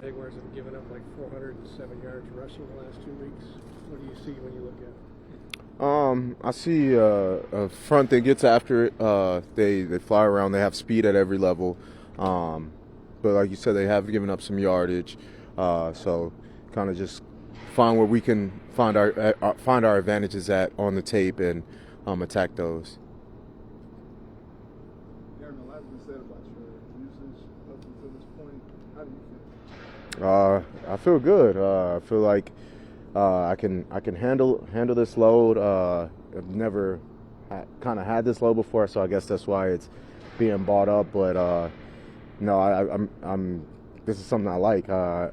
Jaguars have given up like 407 yards rushing the last 2 weeks. What do you see when you look at it? I see a front that gets after it. They fly around. They have speed at every level. But like you said, they have given up some yardage. So kind of just find where we can find our advantages at on the tape and attack those. Aaron, a lot has been said about your usage up until this point. How do you feel? I feel good. I feel like I can handle this load. I've never kind of had this load before, so I guess that's why it's being bought up. But no, I'm. This is something I like. I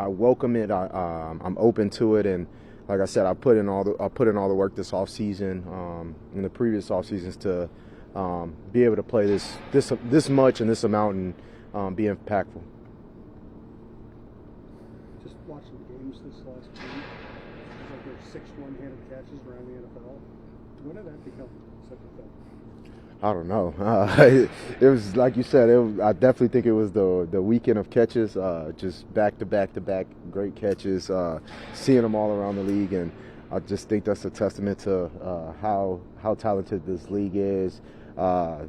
welcome it. I'm open to it, and like I said, I put in all the work this off season, in the previous off seasons to be able to play this much and this amount and be impactful. Just watching the games this last week, it's like there's 6 one-handed catches around the NFL. When did that become such a thing? I don't know. It was like you said. I definitely think it was the weekend of catches, just back to back great catches, seeing them all around the league, and I just think that's a testament to how talented this league is. The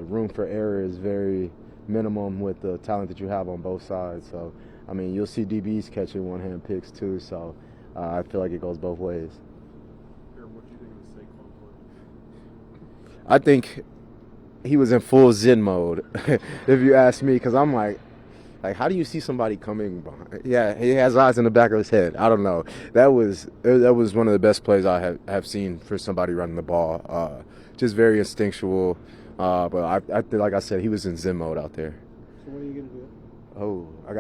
room for error is very minimum with the talent that you have on both sides. So, I mean, you'll see DBs catching one-hand picks too. So, I feel like it goes both ways. What do you think of the Saquon play? I think he was in full Zen mode, if you ask me, because I'm like, how do you see somebody coming behind? Yeah, he has eyes in the back of his head. I don't know. That was one of the best plays I have seen for somebody running the ball. Just very instinctual. But like I said, he was in Zen mode out there. So what are you going to do? Oh, I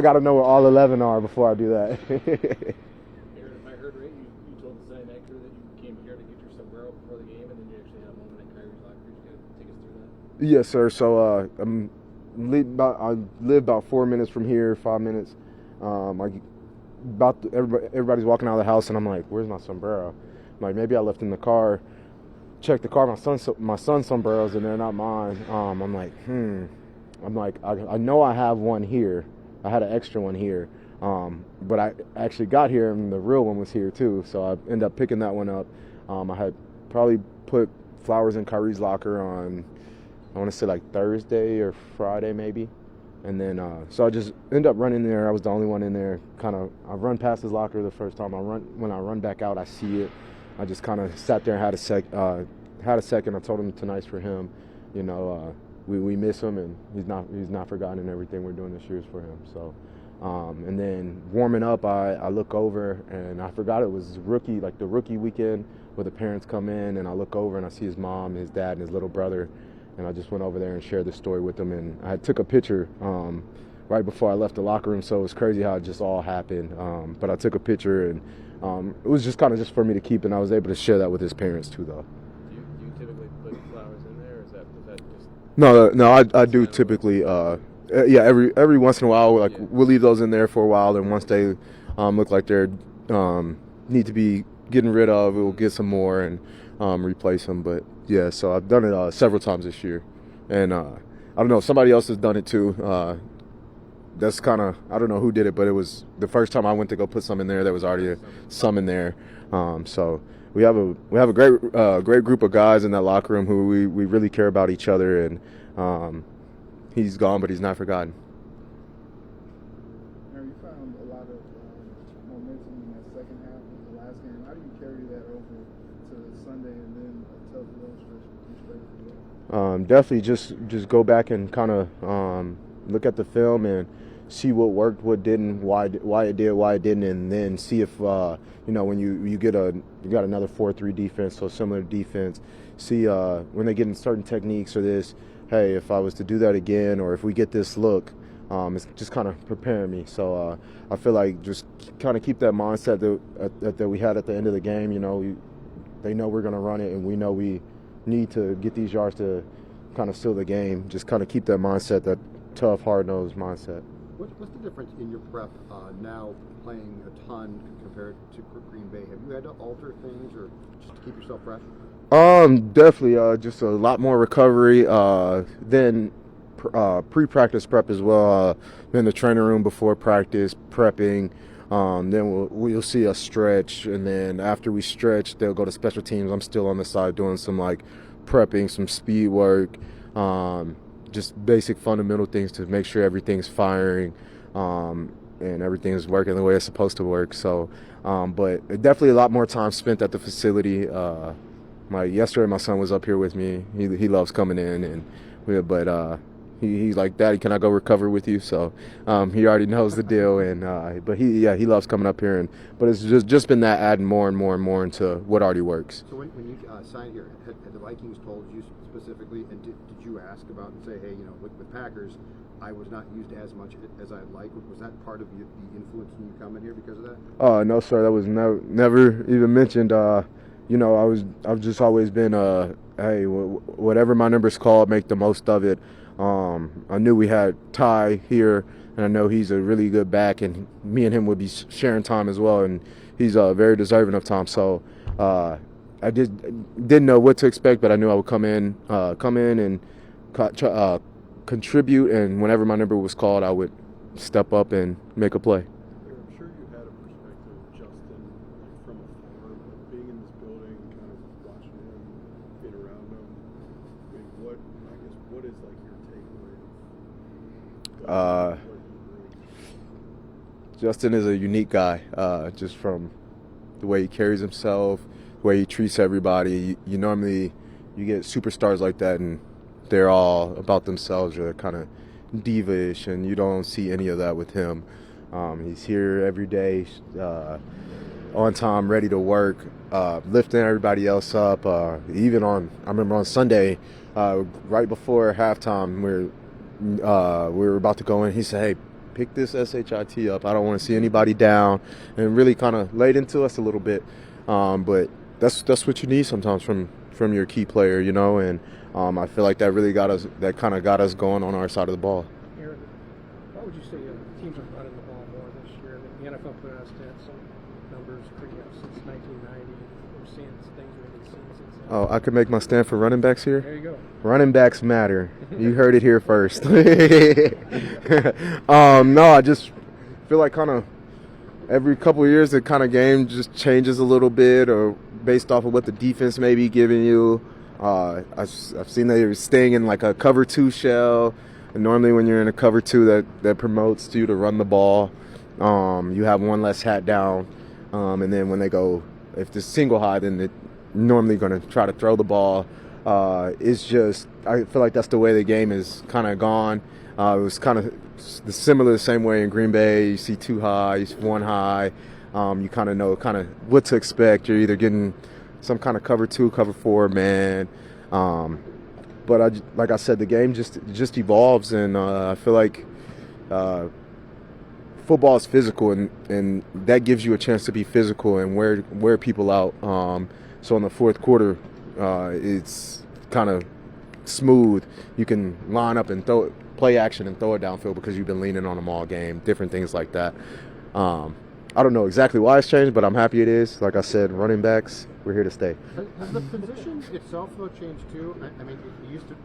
gotta know where all 11 are before I do that. Aaron, if I heard right, you told the signing actor that you came here to get your sombrero before the game, and then you actually had a moment at Kyrie's locker. Could you take us through that? Yes, sir. So I live about 4 minutes from here, 5 minutes. Everybody's walking out of the house, and I'm like, "Where's my sombrero?" I'm like, maybe I left in the car. Check the car. My son's sombreros, and they're not mine. I'm like, I know I have one here. I had an extra one here, but I actually got here, and the real one was here too. So I ended up picking that one up. I had probably put flowers in Kyree's locker on, I want to say like Thursday or Friday maybe. And then, so I just ended up running there. I was the only one in there. I run past his locker the first time. When I run back out, I see it. I just kind of sat there and had a second. I told him tonight's for him. We miss him, and he's not forgotten, and everything we're doing this year is for him. So, and then warming up, I look over, and I forgot it was the rookie weekend where the parents come in, and I look over and I see his mom, his dad, and his little brother. And I just went over there and shared the story with them. And I took a picture right before I left the locker room, so it was crazy how it just all happened. But I took a picture, and it was just kind of just for me to keep, and I was able to share that with his parents too, though. Do you typically put flowers in there, or is that just... No, I do typically. Every once in a while, we'll leave those in there for a while, and once they look like they're need to be getting rid of, we'll get some more and replace them. But yeah, so I've done it several times this year, and I don't know if somebody else has done it too. That's kind of, I don't know who did it, but it was the first time I went to go put some in there. There was already some in there, so we have a great group of guys in that locker room who we really care about each other, and he's gone, but he's not forgotten. You found a lot of momentum in that second half of the last game. How do you carry that over to Sunday and then a tough road stretch? Definitely just go back and kind of look at the film and see what worked, what didn't, why it did, why it didn't, and then see if when you got another 4-3 defense, so similar defense, see when they get in certain techniques or this, hey, if I was to do that again, or if we get this look, it's just kind of preparing me. So I feel like just kind of keep that mindset that we had at the end of the game. They know we're going to run it, and we know we need to get these yards to kind of seal the game. Just kind of keep that mindset, that tough, hard-nosed mindset. What's the difference in your prep now playing a ton compared to Green Bay? Have you had to alter things or just to keep yourself fresh? Definitely just a lot more recovery than pre-practice prep as well. In the training room before practice, prepping. Then we'll see us stretch, and then after we stretch, they'll go to special teams. I'm still on the side doing some like prepping, some speed work, just basic fundamental things to make sure everything's firing and everything's working the way it's supposed to work. So, but definitely a lot more time spent at the facility. Yesterday, my son was up here with me. He loves coming in, and he's like, "Daddy, can I go recover with you?" So he already knows the deal, and but he loves coming up here, but it's just been that adding more and more and more into what already works. So when you signed here, had the Vikings told you specifically, and did you ask about and say, hey, with Packers, I was not used as much as I'd like? Was that part of the influence when you come in here because of that? No, sir, that was never even mentioned. I've just always been hey, whatever my number's called, make the most of it. I knew we had Ty here, and I know he's a really good back, and me and him would be sharing time as well, and he's very deserving of time. So I didn't know what to expect, but I knew I would come in and contribute, and whenever my number was called, I would step up and make a play. I'm sure you had a perspective of Justin from afar, but being in this building, kind of watching him, being around him, I mean, what is like your takeaway of what he brings? Justin is a unique guy, just from the way he carries himself, the way he treats everybody. You normally get superstars like that, and they're all about themselves, or they're kind of diva-ish, and you don't see any of that with him. He's here every day, on time, ready to work, lifting everybody else up. I remember on Sunday, right before halftime, we were about to go in. He said, "Hey, pick this SHIT up. I don't want to see anybody down," and really kind of laid into us a little bit. But that's what you need sometimes from your key player, and I feel like that really got us going on our side of the ball. Aaron, what would you say teams are running the ball more this year? The NFL put out stats, some numbers since 1990. We're seeing things we haven't seen since then. Oh, I could make my stand for running backs here. There you go. Running backs matter. You heard it here first. No, I just feel like kind of every couple of years the kind of game just changes a little bit, or based off of what the defense may be giving you. I've seen they're staying in like a cover 2 shell, and normally when you're in a cover 2, that promotes you to run the ball. You have one less hat down, and then when they go, if it's single high, then they're normally going to try to throw the ball. It's just, I feel like that's the way the game is kind of gone. It was kind of the same way in Green Bay. You see 2 high, you see 1 high. You kind of know what to expect. You're either getting some kind of cover 2, cover 4 man. But like I said, the game just evolves, and I feel like football is physical, and that gives you a chance to be physical and wear people out. So in the fourth quarter, it's kind of smooth. You can line up and play action and throw it downfield because you've been leaning on them all game, different things like that. I don't know exactly why it's changed, but I'm happy it is. Like I said, running backs, we're here to stay. Has the position itself, though, changed too? I mean, it used to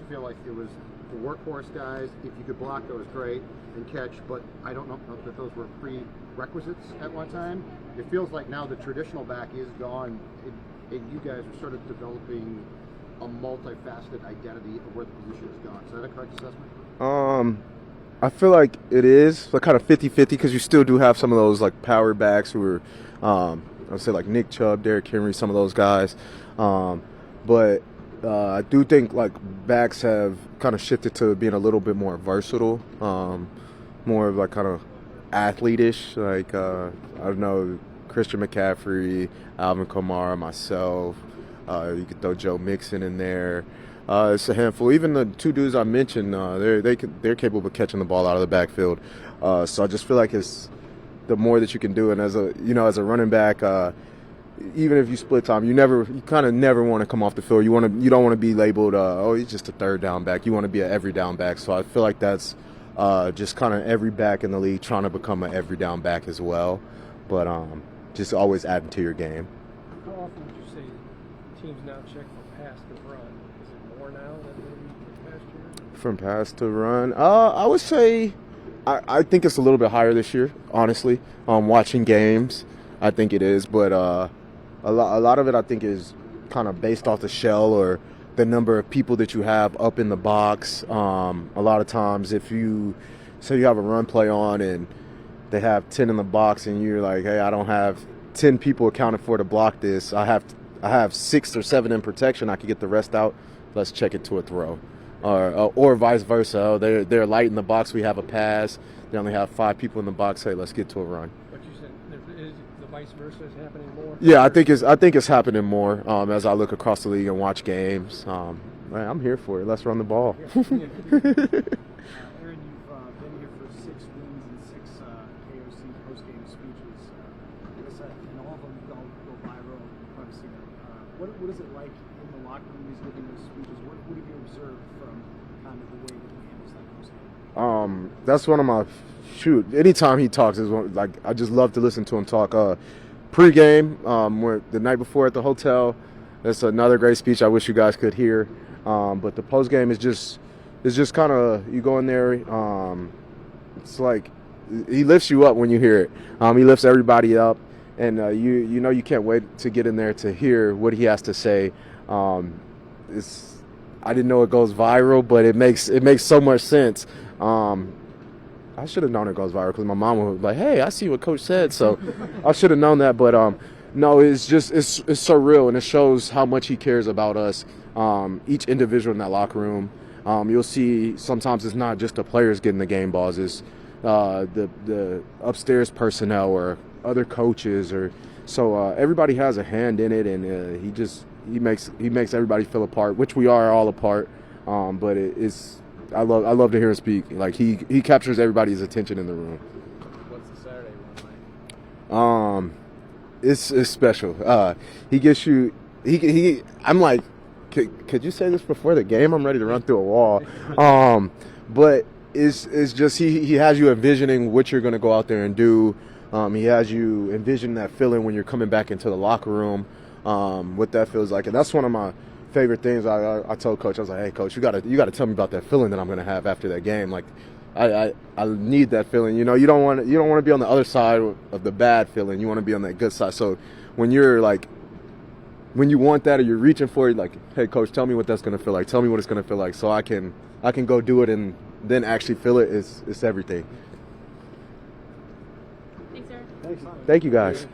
feel like it was the workhorse guys. If you could block, that was great, and catch. But I don't know that those were prerequisites at one time. It feels like now the traditional back is gone, and you guys are sort of developing a multifaceted identity of where the position has gone. Is that a correct assessment? I feel like it is kind of 50-50, because you still do have some of those like power backs who are, I'd say like Nick Chubb, Derrick Henry, some of those guys. But I do think like backs have kind of shifted to being a little bit more versatile, more of like kind of athlete-ish. Like, I don't know, Christian McCaffrey, Alvin Kamara, myself. You could throw Joe Mixon in there. It's a handful. Even the 2 dudes I mentioned, they're capable of catching the ball out of the backfield. So I just feel like it's the more that you can do. And as a running back, even if you split time, you kind of never want to come off the field. You don't want to be labeled, he's just a third down back. You want to be an every down back. So I feel like that's just kind of every back in the league trying to become an every down back as well. But just always adding to your game. How often would you say teams now check for pass to run? Is it more now than maybe the past year? different pass to run. I would say I think it's a little bit higher this year, honestly. Watching games, I think it is, but a lot of it I think is kind of based off the shell or the number of people that you have up in the box. A lot of times if you say you have a run play on and they have 10 in the box and you're like, hey, I don't have 10 people accounted for to block this. I have 6 or 7 in protection. I can get the rest out. Let's check it to a throw. Or vice versa. Oh, they're light in the box. We have a pass. They only have 5 people in the box. Hey, let's get to a run. But you said is the vice versa is happening more? Yeah, I think it's happening more as I look across the league and watch games. Man, I'm here for it. Let's run the ball. Aaron, you've been here for 6 wins and 6 KOC post-game speeches. I guess in all of them go viral. I've seen it. What is it like in the locker room? He's giving those speeches. What have you observed from kind of the way that he handles that post-game? That's one of my anytime he talks is like I just love to listen to him talk. Pre-game, where the night before at the hotel, that's another great speech. I wish you guys could hear. But the post-game is just kind of you go in there. It's like he lifts you up when you hear it. He lifts everybody up, and you know you can't wait to get in there to hear what he has to say. I didn't know it goes viral, but it makes so much sense. I should have known it goes viral because my mom was like, "Hey, I see what Coach said," so I should have known that. But no, it's so real, and it shows how much he cares about us. Each individual in that locker room. You'll see sometimes it's not just the players getting the game balls; it's the upstairs personnel or other coaches, or so everybody has a hand in it, and he makes everybody feel a part, which we are all a part. But it's. I love to hear him speak. Like he captures everybody's attention in the room. What's the Saturday one like? It's special. He gets you. I'm like, could you say this before the game? I'm ready to run through a wall. But it's just he has you envisioning what you're going to go out there and do. He has you envision that feeling when you're coming back into the locker room. What that feels like, and that's one of my favorite things. I told Coach, I was like, hey Coach, you gotta tell me about that feeling that I'm gonna have after that game. Like I need that feeling. You know, you don't want to be on the other side of the bad feeling. You want to be on that good side. So when you want that or you're reaching for it, like, hey Coach, tell me what that's gonna feel like. Tell me what it's gonna feel like, so I can go do it and then actually feel it. It's everything. Thanks, Eric. Thank you guys.